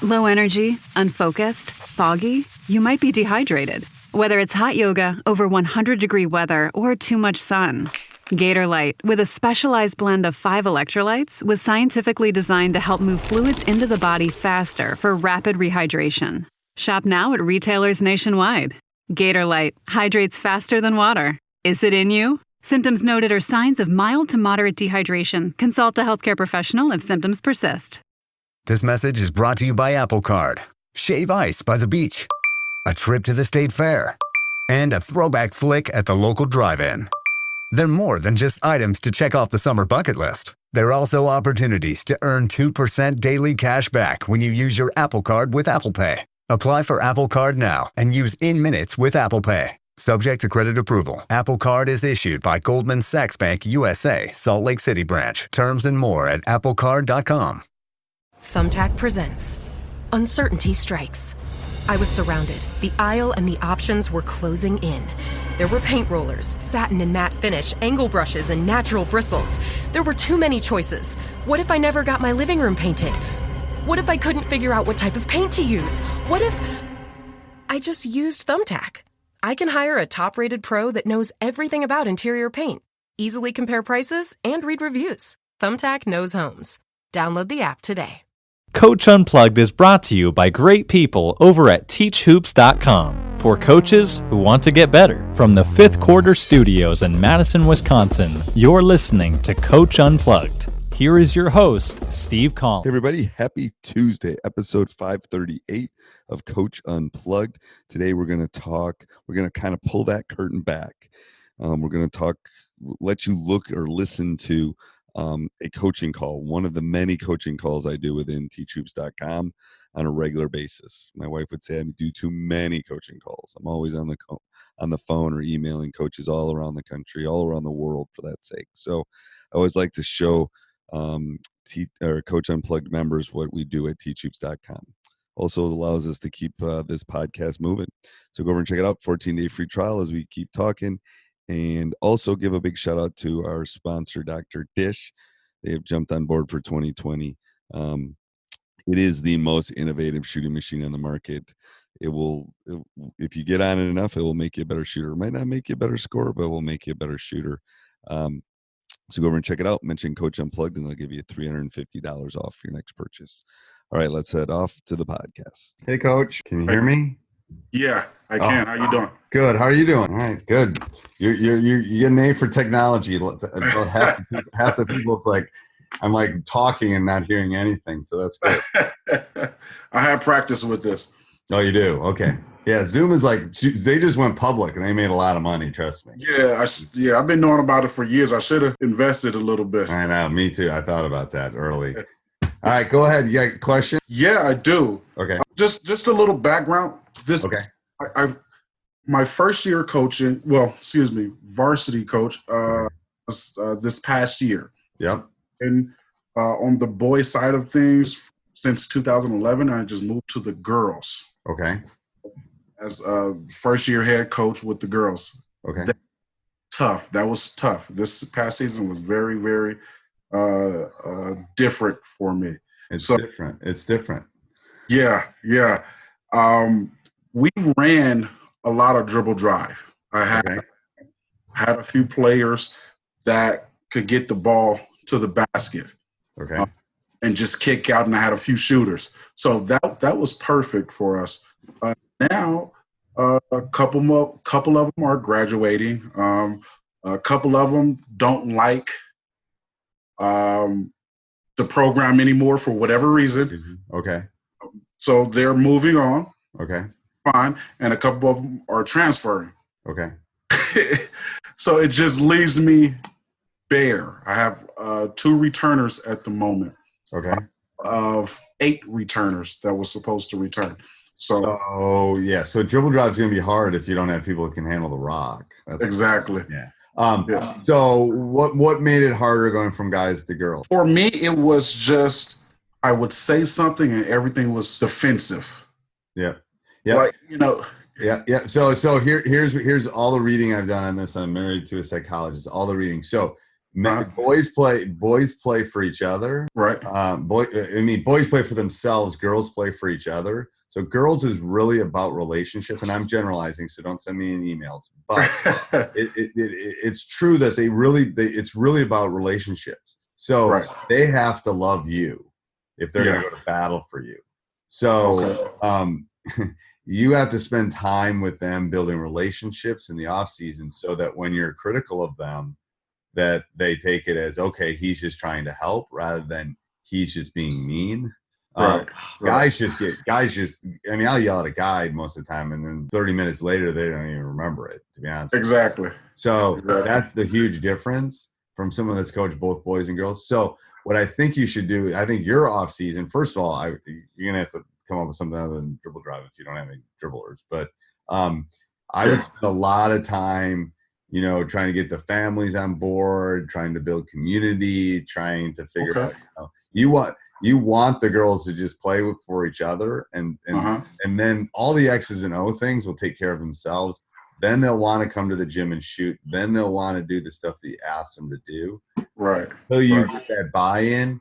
Low energy, unfocused, foggy? You might be dehydrated. Whether it's hot yoga, over 100-degree weather, or too much sun. Gatorlight, with a specialized blend of 5 electrolytes, was scientifically designed to help move fluids into the body faster for rapid rehydration. Shop now at retailers nationwide. Gatorlight hydrates faster than water. Is it in you? Symptoms noted are signs of mild to moderate dehydration. Consult a healthcare professional if symptoms persist. This message is brought to you by Apple Card. Shave ice by the beach. A trip to the state fair. And a throwback flick at the local drive-in. They're more than just items to check off the summer bucket list. They're also opportunities to earn 2% daily cash back when you use your Apple Card with Apple Pay. Apply for Apple Card now and use in minutes with Apple Pay. Subject to credit approval. Apple Card is issued by Goldman Sachs Bank USA, Salt Lake City branch. Terms and more at applecard.com. Thumbtack presents Uncertainty Strikes. I was surrounded. The aisle and the options were closing in. There were paint rollers, satin and matte finish, angle brushes, and natural bristles. There were too many choices. What if I never got my living room painted? What if I couldn't figure out what type of paint to use? What if I just used Thumbtack? I can hire a top-rated pro that knows everything about interior paint, easily compare prices, and read reviews. Thumbtack knows homes. Download the app today. Coach Unplugged is brought to you by great people over at teachhoops.com for coaches who want to get better. From the Fifth Quarter Studios in Madison, Wisconsin, you're listening to Coach Unplugged. Here is your host, Steve Collins. Hey everybody, happy Tuesday, episode 538 of Coach Unplugged. Today we're going to kind of pull that curtain back. We're going to let you look or listen to a coaching call, one of the many coaching calls I do within teachhoops.com on a regular basis. My wife would say I do too many coaching calls. I'm always on the phone or emailing coaches all around the country, all around the world for that sake. So I always like to show Coach Unplugged members what we do at teachhoops.com. Also allows us to keep this podcast moving. So go over and check it out, 14-day free trial as we keep talking. And also give a big shout out to our sponsor, Dr. Dish. They have jumped on board for 2020. It is the most innovative shooting machine on the market. If you get on it enough, it will make you a better shooter. It might not make you a better scorer, but it will make you a better shooter. So go over and check it out. Mention Coach Unplugged, and they'll give you $350 off your next purchase. All right, let's head off to the podcast. Hey, Coach, can you hear me? Yeah, I can. How you doing? Good. How are you doing? All right, good. You get an A for technology. Half the people, it's like I'm like talking and not hearing anything. So that's good. I have practice with this. Oh, you do? Okay. Yeah, Zoom is like they just went public and they made a lot of money. Trust me. Yeah, I've been knowing about it for years. I should have invested a little bit. I know. Me too. I thought about that early. All right, go ahead. You got a question? Yeah, I do. Okay. Just a little background. My first year coaching, varsity coach, this past year. Yep. And on the boys' side of things, since 2011, I just moved to the girls. Okay. As a first year head coach with the girls. Okay. That was tough. This past season was very, very different for me. It's different. Yeah. We ran a lot of dribble drive. I had a few players that could get the ball to the basket. Okay. And just kick out, and I had a few shooters. So that was perfect for us. Now, a couple of them are graduating. A couple of them don't like the program anymore for whatever reason. Mm-hmm. Okay. So they're moving on. Okay. Fine. And a couple of them are transferring. Okay. So it just leaves me bare. I have 2 returners at the moment. Okay. Of 8 returners that were supposed to return. So dribble drive is going to be hard if you don't have people that can handle the rock. Exactly. Yeah. So what made it harder going from guys to girls? For me, it was just I would say something and everything was defensive. Yeah. Yeah. Like, Yeah. So here's all the reading I've done on this. I'm married to a psychologist. All the reading. So Boys play for each other. Right. Boys play for themselves. Girls play for each other. So girls is really about relationship, and I'm generalizing, so don't send me any emails. But it's true that it's really about relationships. So they have to love you if they're going to go to battle for you. So you have to spend time with them building relationships in the off season, so that when you're critical of them, that they take it as, okay, he's just trying to help rather than he's just being mean. Guys just, I mean, I'll yell at a guy most of the time, and then 30 minutes later, they don't even remember it, to be honest. Exactly. So that's the huge difference from someone that's coached both boys and girls. So what I think you should do, I think your off season, first of all, you're going to have to come up with something other than dribble drive if you don't have any dribblers. But I would spend a lot of time, trying to get the families on board, trying to build community, trying to figure out, you want the girls to just play for each other, and then all the X's and O things will take care of themselves. Then they'll want to come to the gym and shoot. Then they'll want to do the stuff that you ask them to do. Right. So you get that buy-in,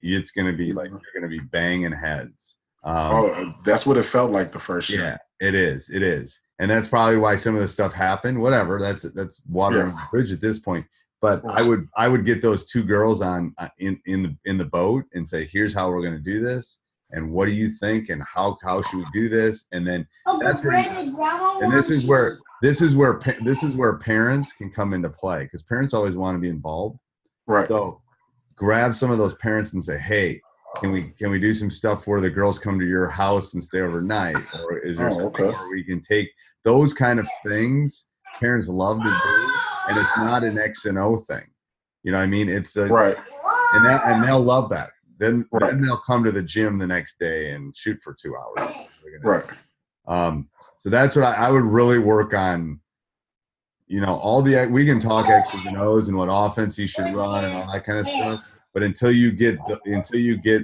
it's going to be like you're going to be banging heads. That's what it felt like the first year. Yeah, it is. And that's probably why some of the stuff happened. Whatever, that's water under the bridge at this point. But I would get those two girls on in the boat and say, here's how we're going to do this, and what do you think, and how should we do this, and then this is where parents can come into play, because parents always want to be involved. Right. So grab some of those parents and say, hey, can we do some stuff where the girls come to your house and stay overnight, or is there something where we can take those kind of things? Parents love to do, and it's not an X and O thing. You know what I mean? It's and they'll love that. Then they'll come to the gym the next day and shoot for 2 hours. Right. So that's what I would really work on. We can talk X's and O's and what offense you should run and all that kind of stuff. But until you get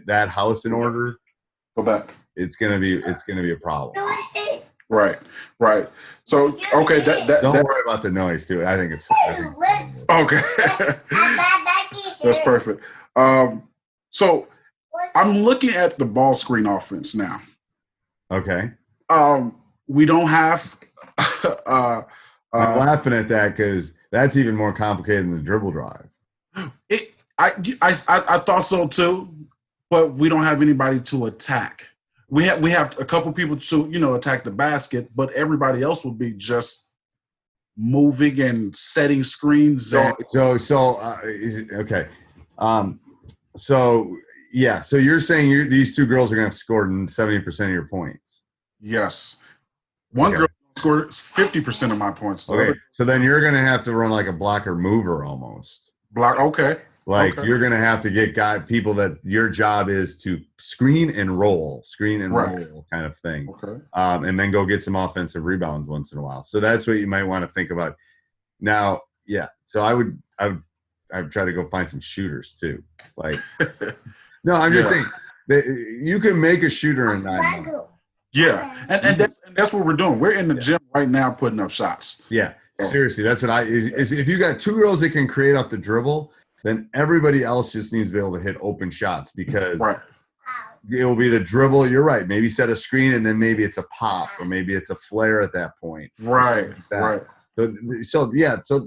that house in order, go back. It's gonna be a problem. Right. So okay, don't worry about the noise too. I think it's okay. That's perfect. So I'm looking at the ball screen offense now. Okay. We don't have. I'm laughing at that because that's even more complicated than the dribble drive. I thought so too, but we don't have anybody to attack. We have a couple people to attack the basket, but everybody else will be just moving and setting screens. Okay. So you're saying these two girls are going to have scored 70% of your points. Yes. One girl scored 50% of my points. Okay. So then you're going to have to run like a blocker mover almost. Okay. You're going to have to get people that your job is to screen and roll kind of thing. Okay. And then go get some offensive rebounds once in a while. So that's what you might want to think about. Now, so I would try to go find some shooters too. No, I'm just saying that you can make a shooter in 9 months. Yeah. And that's what we're doing. We're in the gym right now putting up shots. Yeah. Seriously, that's what if you got two girls that can create off the dribble, then everybody else just needs to be able to hit open shots, because it will be the dribble. You're right. Maybe set a screen, and then maybe it's a pop, or maybe it's a flare at that point. Right. So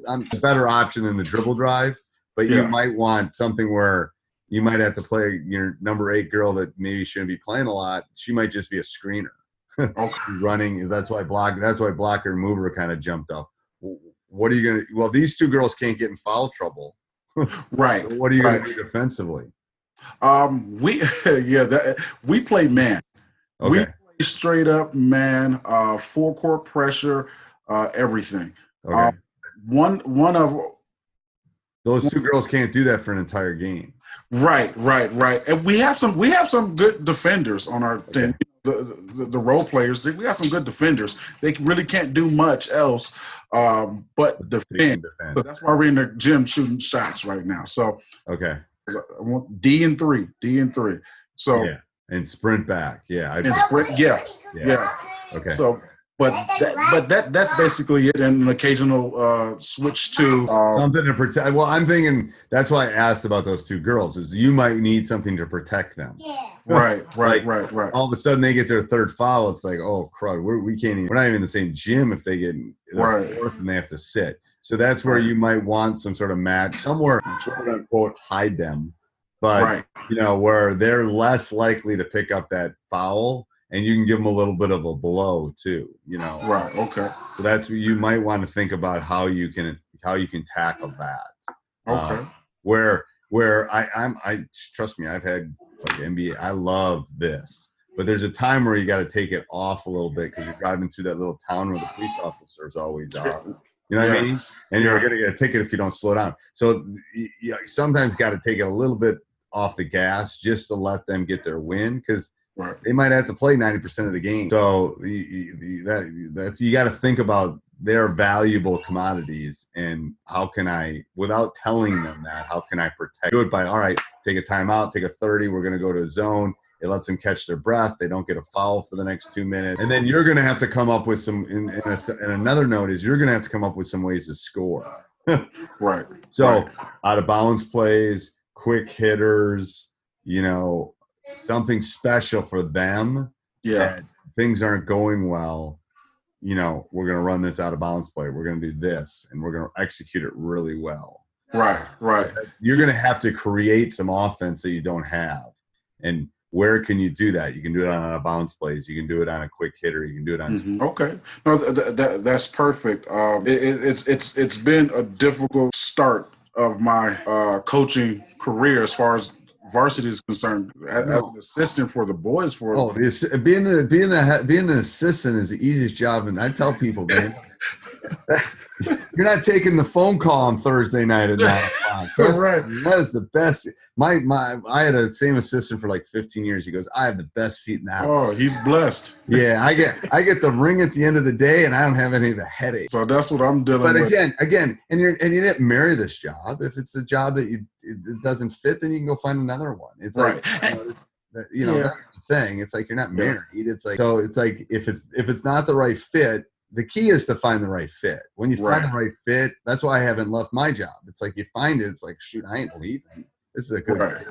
I'm a better option than the dribble drive, but you might want something where you might have to play your number 8 girl that maybe shouldn't be playing a lot. She might just be a screener. Running. That's why blocker and mover kind of jumped up. What are you going to – well, these two girls can't get in foul trouble. Right. What are you going to do defensively? We play man. Okay. We play straight up man, full court pressure, everything. Okay. One of those two girls can't do that for an entire game. Right. And we have some good defenders on our team. The role players, we got some good defenders. They really can't do much else but defend. So that's why we're in the gym shooting shots right now. So okay, I want D and 3. So and sprint back. Yeah. Sprint. Yeah. Okay. So that's basically it. And an occasional switch to something to protect. Well, I'm thinking that's why I asked about those two girls. Is you might need something to protect them. right. Right. All of a sudden they get their third foul. It's like, oh crud, we can't even. We're not even in the same gym if they get fourth and they have to sit. So that's where you might want some sort of match somewhere, quote unquote, hide them, but where they're less likely to pick up that foul. And you can give them a little bit of a blow too, Right. Okay. So that's what you might want to think about how you can tackle that. Okay. Where I trust me, I've had like NBA. I love this, but there's a time where you got to take it off a little bit because you're driving through that little town where the police officers always are. You know what I mean? And you're gonna get a ticket if you don't slow down. So you sometimes got to take it a little bit off the gas just to let them get their win because. Right. They might have to play 90% of the game. So that's you got to think about their valuable commodities and how can I, without telling them that, how can I protect? Do it by, all right, take a timeout, take a 30. We're going to go to a zone. It lets them catch their breath. They don't get a foul for the next 2 minutes. And then you're going to have to come up with some, and another note is you're going to have to come up with some ways to score. Right. So out of bounds plays, quick hitters, something special for them. Yeah. Things aren't going well. We're going to run this out of bounds play. We're going to do this and we're going to execute it really well. Right. You're going to have to create some offense that you don't have. And where can you do that? You can do it on out of bounds plays. You can do it on a quick hitter. You can do it on. Okay. No, that's perfect. It's been a difficult start of my coaching career as far as varsity is concerned, as an assistant for the boys. Being an assistant is the easiest job, and I tell people, man, you're not taking the phone call on Thursday night at 9 o'clock. Right. That is the best. I had a same assistant for like 15 years. He goes, I have the best seat in the house. Oh, he's blessed. Yeah, I get the ring at the end of the day, and I don't have any of the headaches. So that's what I'm dealing with. But again, and you didn't marry this job. If it's a job that it doesn't fit, then you can go find another one. It's like that's the thing. It's like you're not married. It's like if it's not the right fit. The key is to find the right fit. When you find the right fit, that's why I haven't left my job. It's like you find it. It's like, shoot, I ain't leaving. This is a good fit.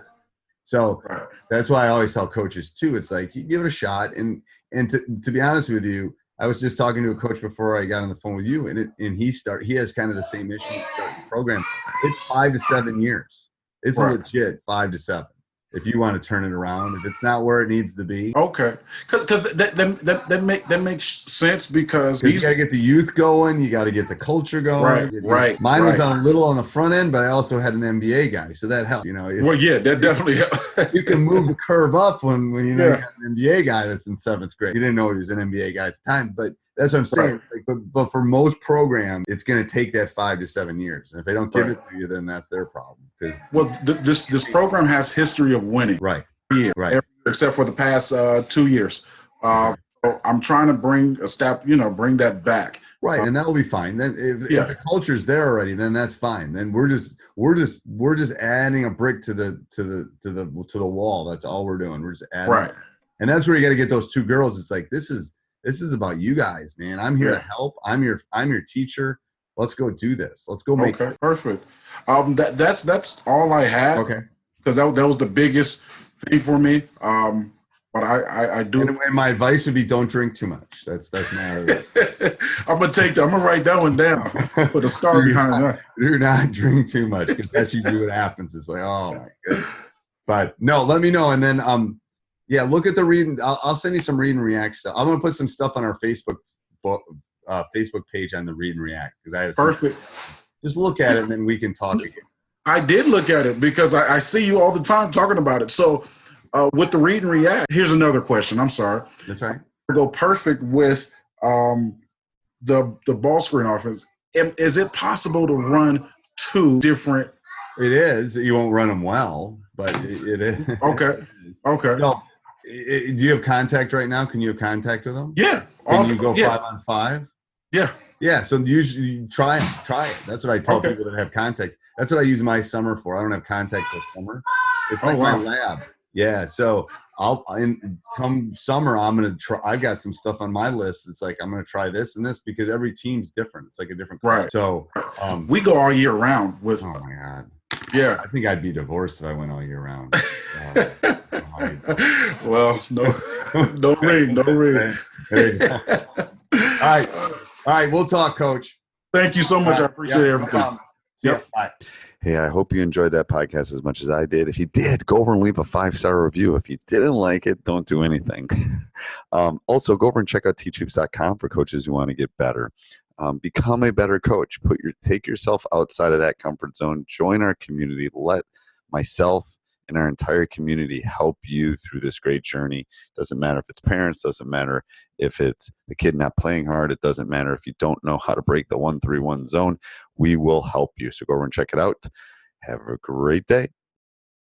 So that's why I always tell coaches too. It's like you give it a shot. And to be honest with you, I was just talking to a coach before I got on the phone with you, and he has kind of the same issue starting the program. It's 5 to 7 years. It's legit 5 to 7. If you want to turn it around, if it's not where it needs to be. Okay. Because that makes sense because you got to get the youth going. You got to get the culture going. Right. Mine was a little on the front end, but I also had an NBA guy. So that helped, that definitely helped. You can move the curve up when you got an NBA guy that's in 7th grade. You didn't know he was an NBA guy at the time, but that's what I'm saying. Right. But for most programs, it's going to take that 5 to 7 years. And if they don't give it to you, then that's their problem. This program has history of winning. Right. Right. Except for the past 2 years. So I'm trying to bring that back. Right, and that will be fine. Then if the culture's there already, then that's fine. Then we're just adding a brick to the wall. That's all we're doing. We're just adding. Right. And that's where you got to get those two girls. It's like this is about you guys, man. I'm here to help. I'm your teacher. Let's go do this. Let's go make it. Perfect. That's all I had. Okay. Because that was the biggest thing for me. But I do. And my advice would be don't drink too much. That's my. I'm gonna write that one down. Put a star behind that. Do not drink too much because that's usually what happens. It's like, oh my goodness. But no, let me know, and then look at the read. I'll send you some read and react stuff. I'm gonna put some stuff on our Facebook page on the read and react because I have perfect. Just look at it and then we can talk again. I did look at it because I see you all the time talking about it. So with the read and react, here's another question. I'm sorry. That's right. Go perfect with the ball screen offense. Is it possible to run two different? It is. You won't run them well, but it is. Okay. So, do you have contact right now? Can you have contact with them? Yeah. Can you go 5-on-5? Yeah. Yeah. So usually try it. That's what I tell people that have contact. That's what I use my summer for. I don't have contact this summer. It's like my lab. Yeah. So come summer, I'm gonna try. I've got some stuff on my list. It's like I'm gonna try this and this because every team's different. It's like a different club. Right. So we go all year round with. Oh my God. Yeah. I think I'd be divorced if I went all year round. Well, no ring. There you go. All right. We'll talk, Coach. Thank you so much. I appreciate everything. See ya. Bye. Hey, I hope you enjoyed that podcast as much as I did. If you did, go over and leave a 5-star review. If you didn't like it, don't do anything. Also, go over and check out teachhoops.com for coaches who want to get better. Become a better coach. Take yourself outside of that comfort zone. Join our community. Let myself and our entire community help you through this great journey. Doesn't matter if it's parents. Doesn't matter if it's the kid not playing hard. It doesn't matter if you don't know how to break the 1-3-1 zone. We will help you. So go over and check it out. Have a great day.